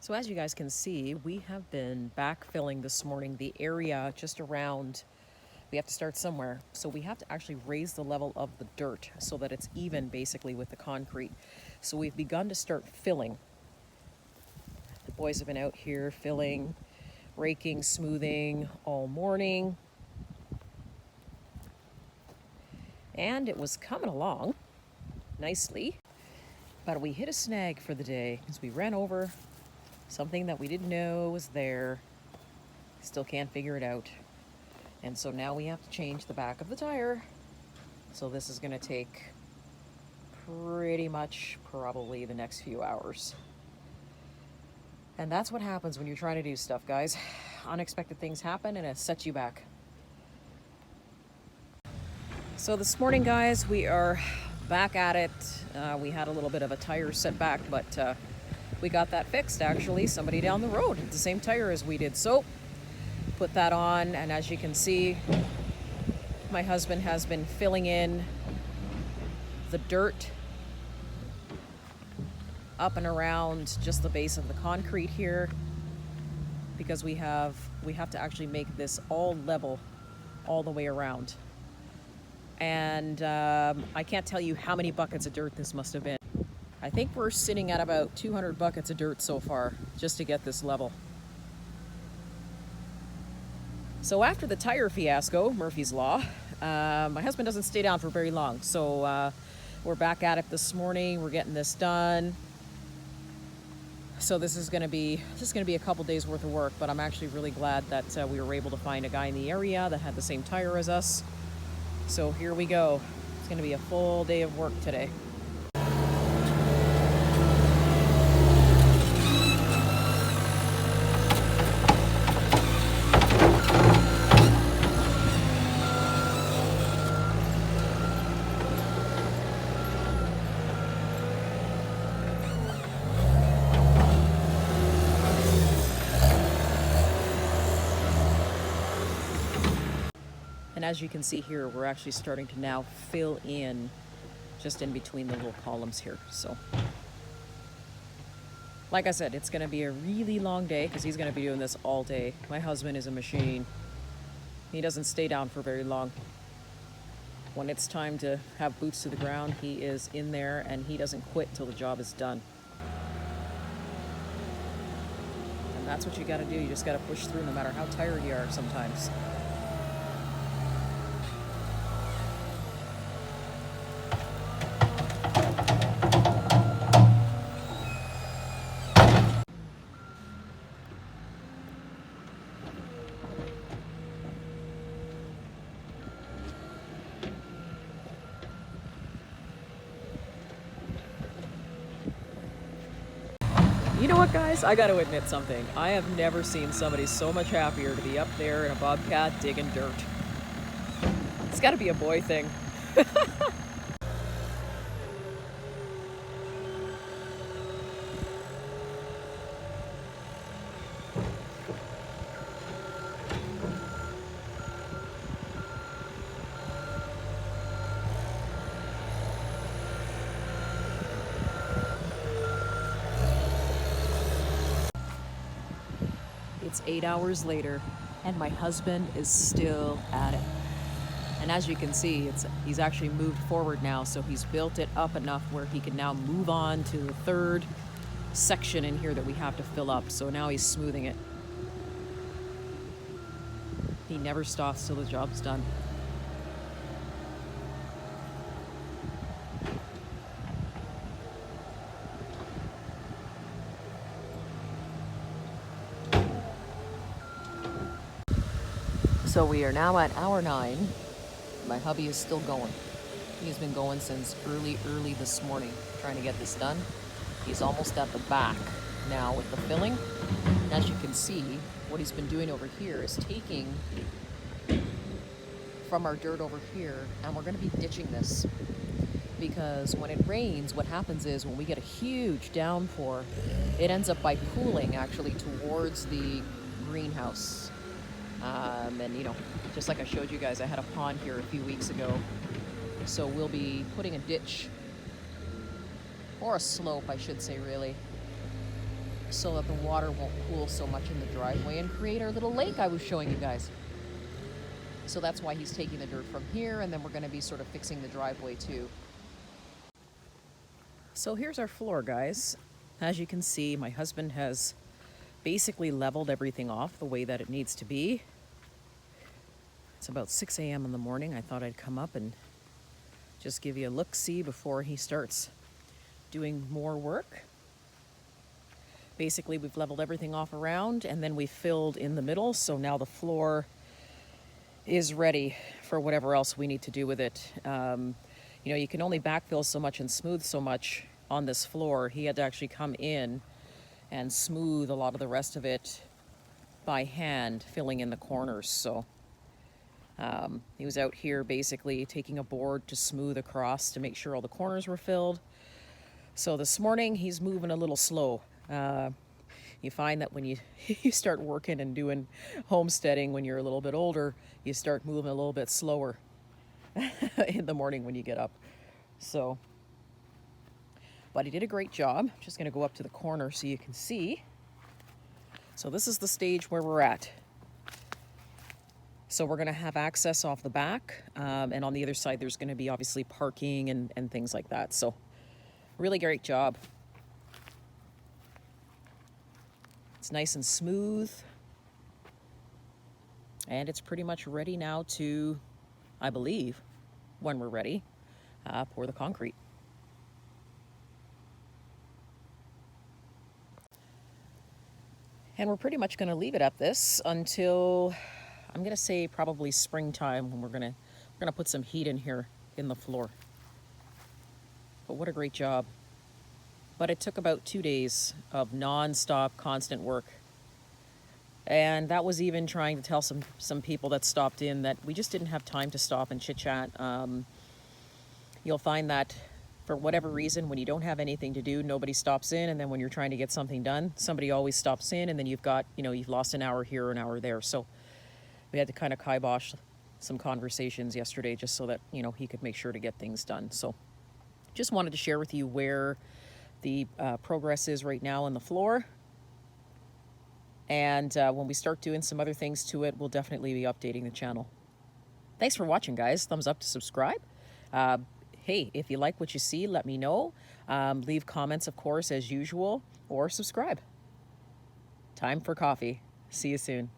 So as you guys can see, we have been backfilling this morning the area just around. We have to start somewhere. So we have to actually raise the level of the dirt so that it's even basically with the concrete. So we've begun to start filling. The boys have been out here filling, raking, smoothing all morning. And it was coming along nicely. But we hit a snag for the day because we ran over something that we didn't know was there. Still can't figure it out. And so now we have to change the back of the tire. So this is going to take pretty much probably the next few hours. And that's what happens when you're trying to do stuff, guys. Unexpected things happen and it sets you back. So this morning, guys, we are back at it. We had a little bit of a tire setback, but we got that fixed, actually. Somebody down the road had the same tire as we did. So put that on, and as you can see, my husband has been filling in the dirt up and around just the base of the concrete here, because we have to actually make this all level all the way around. And I can't tell you how many buckets of dirt this must have been. I think we're sitting at about 200 buckets of dirt so far just to get this level. So after the tire fiasco, Murphy's Law, my husband doesn't stay down for very long. So we're back at it this morning. We're getting this done. So this is going to be a couple days worth of work, but I'm actually really glad that we were able to find a guy in the area that had the same tire as us. So here we go. It's going to be a full day of work today. And as you can see here, we're actually starting to now fill in just in between the little columns here. So, like I said, it's going to be a really long day because he's going to be doing this all day. My husband is a machine. He doesn't stay down for very long. When it's time to have boots to the ground, he is in there and he doesn't quit till the job is done. And that's what you got to do. You just got to push through no matter how tired you are sometimes. You know what, guys? I got to admit something. I have never seen somebody so much happier to be up there in a bobcat digging dirt. It's got to be a boy thing. It's 8 hours later, and my husband is still at it. And as you can see, he's actually moved forward now, so he's built it up enough where he can now move on to the third section in here that we have to fill up. So now he's smoothing it. He never stops till the job's done. So we are now at hour 9. My hubby is still going. He's been going since early this morning, trying to get this done. He's almost at the back now with the filling. And as you can see, what he's been doing over here is taking from our dirt over here, and we're going to be ditching this. Because when it rains, what happens is when we get a huge downpour, it ends up by pooling actually towards the greenhouse. And you know, just like I showed you guys, I had a pond here a few weeks ago. So we'll be putting a ditch, or a slope, I should say, really, so that the water won't pool so much in the driveway and create our little lake I was showing you guys. So that's why he's taking the dirt from here, and then we're going to be sort of fixing the driveway too. So here's our floor, guys. As you can see, my husband has basically leveled everything off the way that it needs to be. It's about 6 a.m. in the morning. I thought I'd come up and just give you a look-see before he starts doing more work. Basically, we've leveled everything off around, and then we filled in the middle, so now the floor is ready for whatever else we need to do with it. You know, you can only backfill so much and smooth so much on this floor. He had to actually come in and smooth a lot of the rest of it by hand, filling in the corners. So he was out here basically taking a board to smooth across to make sure all the corners were filled. So this morning he's moving a little slow. You find that when you start working and doing homesteading when you're a little bit older, you start moving a little bit slower in the morning when you get up. So, but he did a great job. Just going to go up to the corner so you can see. So this is the stage where we're at. So we're going to have access off the back, and on the other side there's going to be obviously parking and things like that. So really great job. It's nice and smooth, and it's pretty much ready now to, I believe, when we're ready, pour the concrete. And we're pretty much going to leave it at this until, I'm going to say probably springtime, when we're going to put some heat in here in the floor. But what a great job. But it took about 2 days of non-stop, constant work. And that was even trying to tell some people that stopped in that we just didn't have time to stop and chit-chat. You'll find that for whatever reason, when you don't have anything to do, nobody stops in. And then when you're trying to get something done, somebody always stops in. And then you've got, you've lost an hour here, an hour there. So we had to kind of kibosh some conversations yesterday just so that, he could make sure to get things done. So just wanted to share with you where the progress is right now on the floor. And when we start doing some other things to it, we'll definitely be updating the channel. Thanks for watching, guys. Thumbs up to subscribe. Hey, if you like what you see, let me know. Leave comments, of course, as usual, or subscribe. Time for coffee. See you soon.